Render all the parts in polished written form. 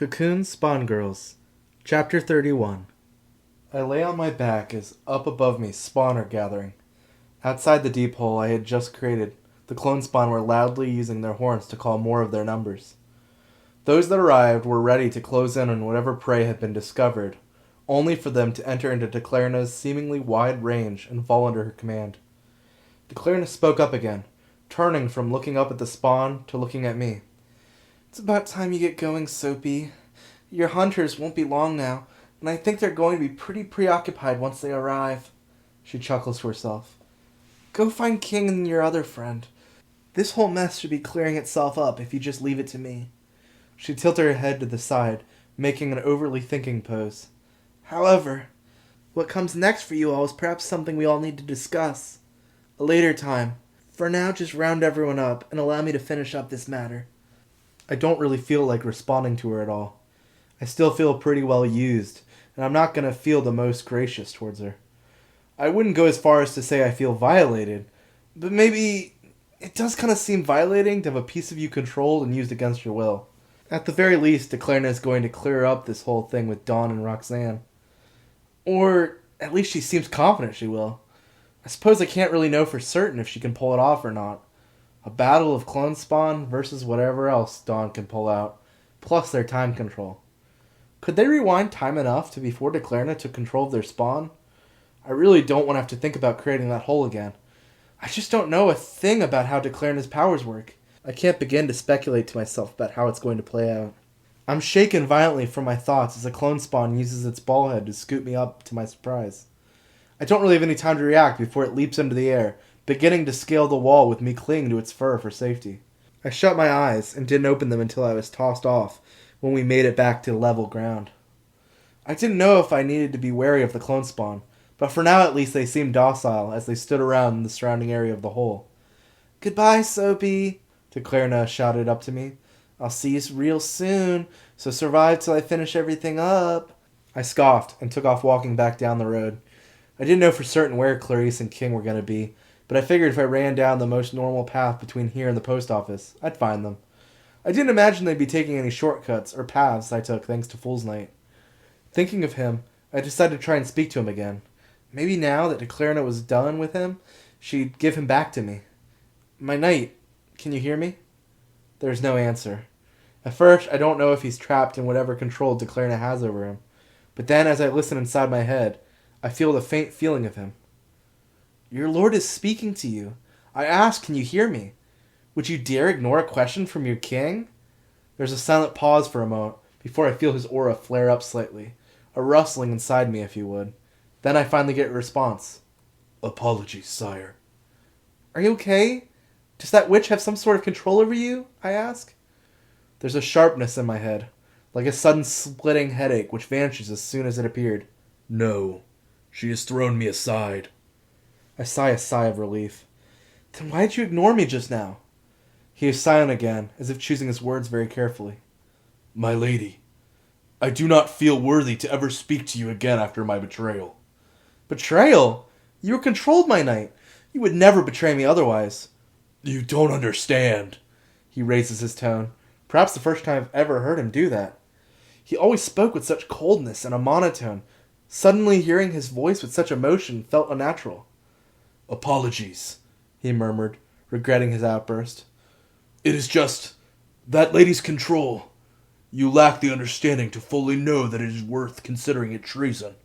Cocoon Spawn Girls, Chapter 31. I lay on my back as up above me spawn are gathering. Outside the deep hole I had just created, the clone spawn were loudly using their horns to call more of their numbers. Those that arrived were ready to close in on whatever prey had been discovered, only for them to enter into Declarina's seemingly wide range and fall under her command. Declarina spoke up again, turning from looking up at the spawn to looking at me. "It's about time you get going, Soapy. Your hunters won't be long now, and I think they're going to be pretty preoccupied once they arrive." She chuckles to herself. "Go find King and your other friend. This whole mess should be clearing itself up if you just leave it to me." She tilted her head to the side, making an overly thinking pose. "However, what comes next for you all is perhaps something we all need to discuss. A later time. For now, just round everyone up and allow me to finish up this matter." I don't really feel like responding to her at all. I still feel pretty well used, and I'm not going to feel the most gracious towards her. I wouldn't go as far as to say I feel violated, but maybe it does kind of seem violating to have a piece of you controlled and used against your will. At the very least, Declarina is going to clear up this whole thing with Dawn and Roxanne. Or at least she seems confident she will. I suppose I can't really know for certain if she can pull it off or not. A battle of clone spawn versus whatever else Dawn can pull out, plus their time control. Could they rewind time enough to before Declarina took control of their spawn? I really don't want to have to think about creating that hole again. I just don't know a thing about how Declarina's powers work. I can't begin to speculate to myself about how it's going to play out. I'm shaken violently from my thoughts as a clone spawn uses its ball head to scoop me up to my surprise. I don't really have any time to react before it leaps into the air, beginning to scale the wall with me clinging to its fur for safety. I shut my eyes and didn't open them until I was tossed off when we made it back to level ground. I didn't know if I needed to be wary of the clone spawn, but for now at least they seemed docile as they stood around in the surrounding area of the hole. "Goodbye, Soapy," Declarina shouted up to me. "I'll see you real soon, so survive till I finish everything up." I scoffed and took off walking back down the road. I didn't know for certain where Clarice and King were going to be, but I figured if I ran down the most normal path between here and the post office, I'd find them. I didn't imagine they'd be taking any shortcuts or paths I took thanks to Fool's Night. Thinking of him, I decided to try and speak to him again. Maybe now that Declarina was done with him, she'd give him back to me. "My knight, can you hear me?" There's no answer. At first, I don't know if he's trapped in whatever control Declarina has over him. But then, as I listen inside my head, I feel the faint feeling of him. "Your lord is speaking to you. I ask, can you hear me? Would you dare ignore a question from your king?" There's a silent pause for a moment before I feel his aura flare up slightly. A rustling inside me, if you would. Then I finally get a response. "Apologies, sire." "Are you okay? Does that witch have some sort of control over you?" I ask. There's a sharpness in my head, like a sudden splitting headache which vanishes as soon as it appeared. "No, she has thrown me aside." I sigh a sigh of relief. "Then why did you ignore me just now?" He is silent again, as if choosing his words very carefully. "My lady, I do not feel worthy to ever speak to you again after my betrayal." "Betrayal? You controlled my knight. You would never betray me otherwise." "You don't understand." He raises his tone, perhaps the first time I've ever heard him do that. He always spoke with such coldness and a monotone. Suddenly hearing his voice with such emotion felt unnatural. "Apologies," he murmured, regretting his outburst. "It is just that lady's control. You lack the understanding to fully know that it is worth considering it treason."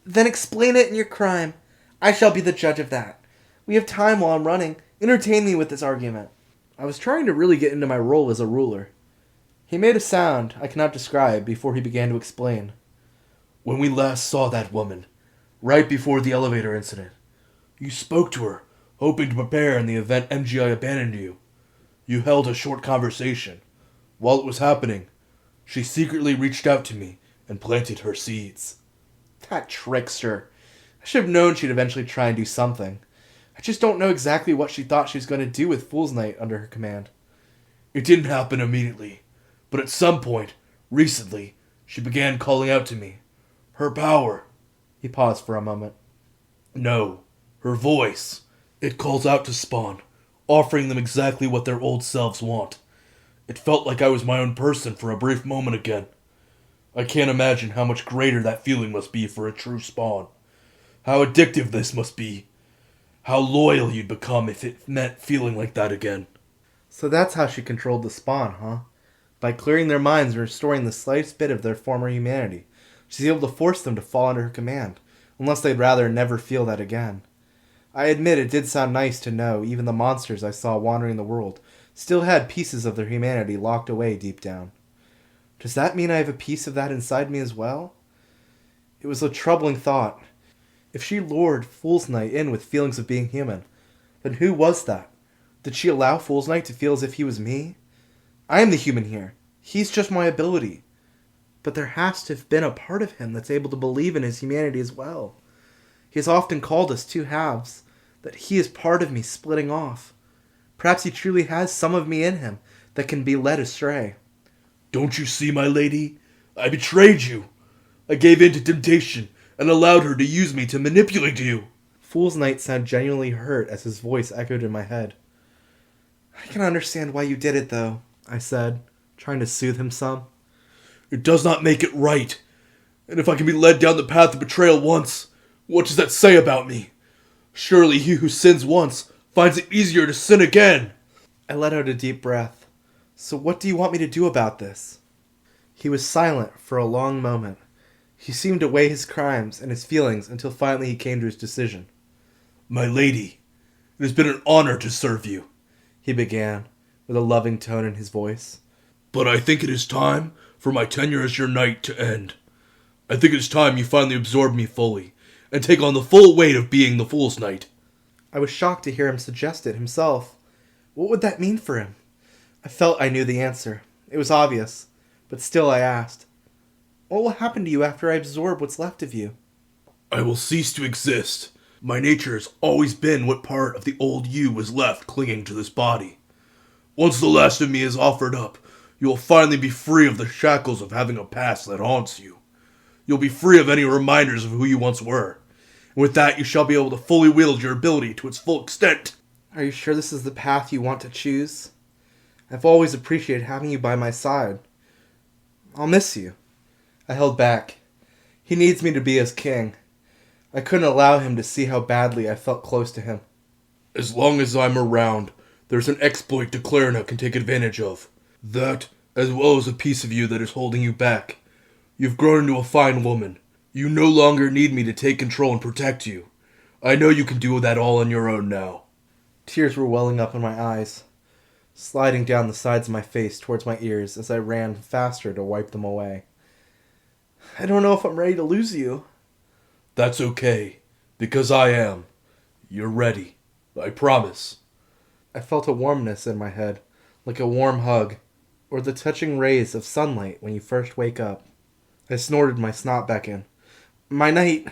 "Then explain it in your crime. I shall be the judge of that. We have time while I'm running. Entertain me with this argument." I was trying to really get into my role as a ruler. He made a sound I cannot describe before he began to explain. "When we last saw that woman, right before the elevator incident, you spoke to her, hoping to prepare in the event MGI abandoned you. You held a short conversation. While it was happening, she secretly reached out to me and planted her seeds." That trickster. I should have known she'd eventually try and do something. I just don't know exactly what she thought she was going to do with Fool's Night under her command. "It didn't happen immediately, but at some point, recently, she began calling out to me. Her power..." He paused for a moment. "No, her voice. It calls out to Spawn, offering them exactly what their old selves want. It felt like I was my own person for a brief moment again. I can't imagine how much greater that feeling must be for a true spawn. How addictive this must be. How loyal you'd become if it meant feeling like that again. So that's how she controlled the spawn, huh? By clearing their minds and restoring the slightest bit of their former humanity. She's able to force them to fall under her command, unless they'd rather never feel that again. I admit it did sound nice to know even the monsters I saw wandering the world still had pieces of their humanity locked away deep down. Does that mean I have a piece of that inside me as well? It was a troubling thought. If she lured Fool's Night in with feelings of being human, then who was that? Did she allow Fool's Night to feel as if he was me? I am the human here. He's just my ability. But there has to have been a part of him that's able to believe in his humanity as well. He has often called us two halves, that he is part of me splitting off. Perhaps he truly has some of me in him that can be led astray. Don't you see, my lady? I betrayed you. I gave in to temptation and allowed her to use me to manipulate you. Fool's Night sounded genuinely hurt as his voice echoed in my head. I can understand why you did it, though, I said, trying to soothe him some. It does not make it right. And if I can be led down the path of betrayal once, what does that say about me? Surely he who sins once finds it easier to sin again. I let out a deep breath. So what do you want me to do about this? He was silent for a long moment. He seemed to weigh his crimes and his feelings until finally he came to his decision. My lady, it has been an honor to serve you, he began, with a loving tone in his voice. But I think it is time for my tenure as your knight to end. I think it is time you finally absorb me fully, and take on the full weight of being the Fool's Knight. I was shocked to hear him suggest it himself. What would that mean for him? I felt I knew the answer. It was obvious, but still I asked. What will happen to you after I absorb what's left of you? I will cease to exist. My nature has always been what part of the old you was left clinging to this body. Once the last of me is offered up, you will finally be free of the shackles of having a past that haunts you. You'll be free of any reminders of who you once were. And with that, you shall be able to fully wield your ability to its full extent. Are you sure this is the path you want to choose? I've always appreciated having you by my side. I'll miss you. I held back. He needs me to be his king. I couldn't allow him to see how badly I felt close to him. As long as I'm around, there's an exploit Declarina can take advantage of. That, as well as a piece of you that is holding you back. You've grown into a fine woman. You no longer need me to take control and protect you. I know you can do that all on your own now. Tears were welling up in my eyes, sliding down the sides of my face towards my ears as I ran faster to wipe them away. I don't know if I'm ready to lose you. That's okay, because I am. You're ready. I promise. I felt a warmness in my head, like a warm hug, or the touching rays of sunlight when you first wake up. I snorted my snot back in. My knight,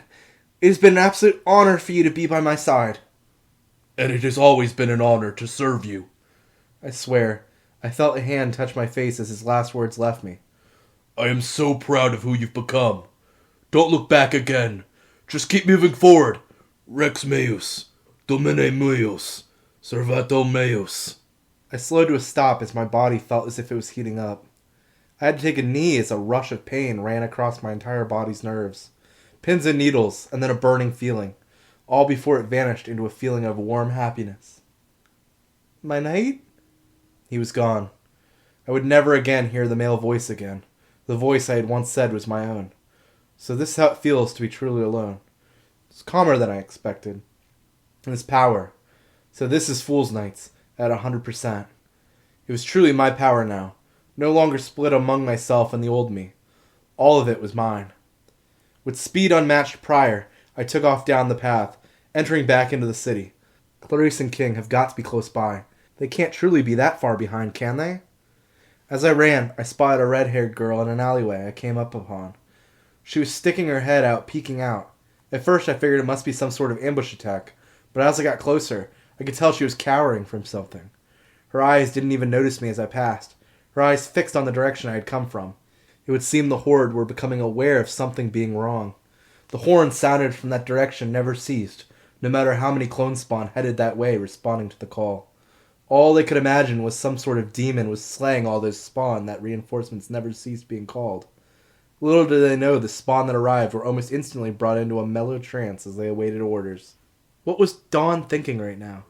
it has been an absolute honor for you to be by my side. And it has always been an honor to serve you. I swear, I felt a hand touch my face as his last words left me. I am so proud of who you've become. Don't look back again. Just keep moving forward. Rex meus, domine meus, servato meus. I slowed to a stop as my body felt as if it was heating up. I had to take a knee as a rush of pain ran across my entire body's nerves. Pins and needles, and then a burning feeling, all before it vanished into a feeling of warm happiness. My knight? He was gone. I would never again hear the male voice again. The voice I had once said was my own. So this is how it feels to be truly alone. It's calmer than I expected. And it's power. So this is Fool's Nights at 100%. It was truly my power now. No longer split among myself and the old me. All of it was mine. With speed unmatched prior, I took off down the path, entering back into the city. Clarice and King have got to be close by. They can't truly be that far behind, can they? As I ran, I spotted a red-haired girl in an alleyway I came up upon. She was sticking her head out, peeking out. At first I figured it must be some sort of ambush attack, but as I got closer, I could tell she was cowering from something. Her eyes didn't even notice me as I passed, her eyes fixed on the direction I had come from. It would seem the horde were becoming aware of something being wrong. The horn sounded from that direction never ceased, no matter how many clone spawn headed that way responding to the call. All they could imagine was some sort of demon was slaying all those spawn that reinforcements never ceased being called. Little did they know the spawn that arrived were almost instantly brought into a mellow trance as they awaited orders. What was Dawn thinking right now?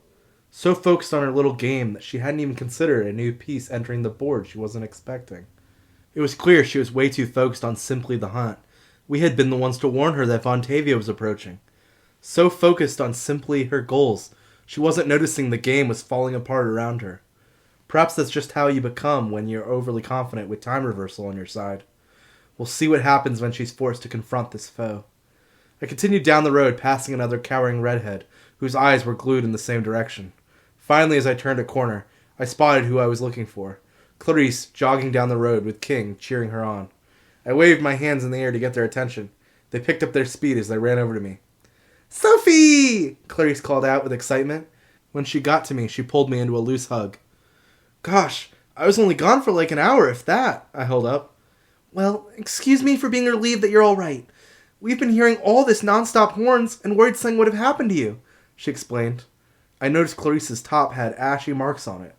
So focused on her little game that she hadn't even considered a new piece entering the board she wasn't expecting. It was clear she was way too focused on simply the hunt. We had been the ones to warn her that Fontavia was approaching. So focused on simply her goals, she wasn't noticing the game was falling apart around her. Perhaps that's just how you become when you're overly confident with time reversal on your side. We'll see what happens when she's forced to confront this foe. I continued down the road, passing another cowering redhead, whose eyes were glued in the same direction. Finally, as I turned a corner, I spotted who I was looking for. Clarice, jogging down the road with King cheering her on. I waved my hands in the air to get their attention. They picked up their speed as they ran over to me. "Sophie!" Clarice called out with excitement. When she got to me, she pulled me into a loose hug. "Gosh, I was only gone for like an hour, if that," I held up. "Well, excuse me for being relieved that you're all right. We've been hearing all this non-stop horns and worried something would have happened to you," she explained. I noticed Clarice's top had ashy marks on it.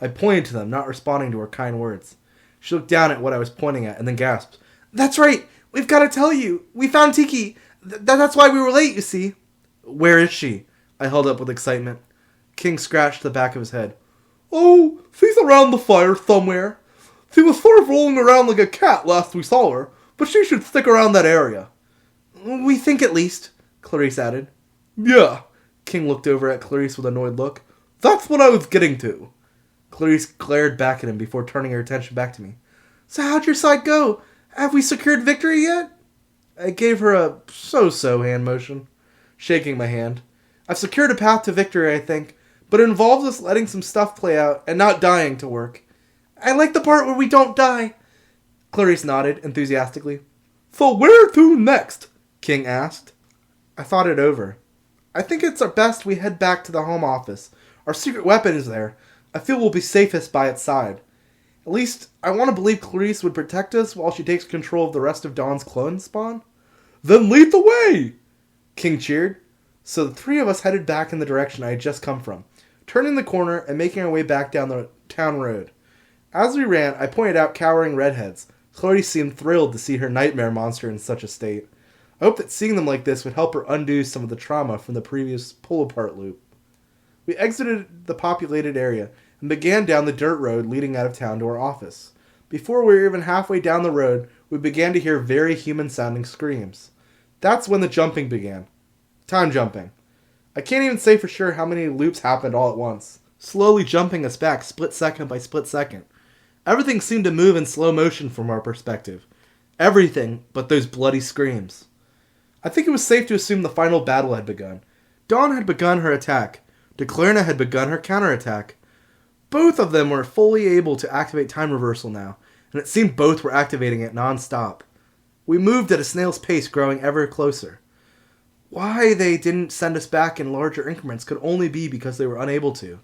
I pointed to them, not responding to her kind words. She looked down at what I was pointing at and then gasped, "That's right! We've got to tell you! We found Tiki! That's why we were late, you see!" "Where is she?" I held up with excitement. King scratched the back of his head. "Oh, she's around the fire somewhere. She was sort of rolling around like a cat last we saw her, but she should stick around that area." "We think at least," Clarice added. "Yeah." King looked over at Clarice with an annoyed look. "That's what I was getting to." Clarice glared back at him before turning her attention back to me. "So how'd your side go? Have we secured victory yet?" I gave her a so-so hand motion, shaking my hand. "I've secured a path to victory, I think, but it involves us letting some stuff play out and not dying to work." "I like the part where we don't die." Clarice nodded enthusiastically. "So where to next?" King asked. I thought it over. "I think it's best we head back to the home office. Our secret weapon is there. I feel we'll be safest by its side. At least, I want to believe Clarice would protect us while she takes control of the rest of Dawn's clone spawn." "Then lead the way!" King cheered. So the three of us headed back in the direction I had just come from, turning the corner and making our way back down the town road. As we ran, I pointed out cowering redheads. Clarice seemed thrilled to see her nightmare monster in such a state. I hoped that seeing them like this would help her undo some of the trauma from the previous pull-apart loop. We exited the populated area and began down the dirt road leading out of town to our office. Before we were even halfway down the road, we began to hear very human-sounding screams. That's when the jumping began. Time jumping. I can't even say for sure how many loops happened all at once, slowly jumping us back split second by split second. Everything seemed to move in slow motion from our perspective. Everything but those bloody screams. I think it was safe to assume the final battle had begun. Dawn had begun her attack. Declerna had begun her counterattack. Both of them were fully able to activate time reversal now, and it seemed both were activating it non-stop. We moved at a snail's pace, growing ever closer. Why they didn't send us back in larger increments could only be because they were unable to.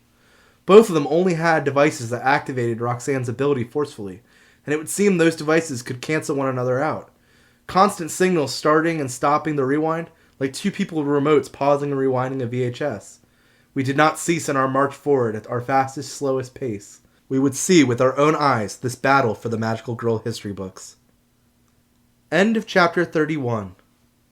Both of them only had devices that activated Roxanne's ability forcefully, and it would seem those devices could cancel one another out. Constant signals starting and stopping the rewind, like two people with remotes pausing and rewinding a VHS. We did not cease in our march forward at our fastest, slowest pace. We would see with our own eyes this battle for the Magical Girl history books. End of chapter 31.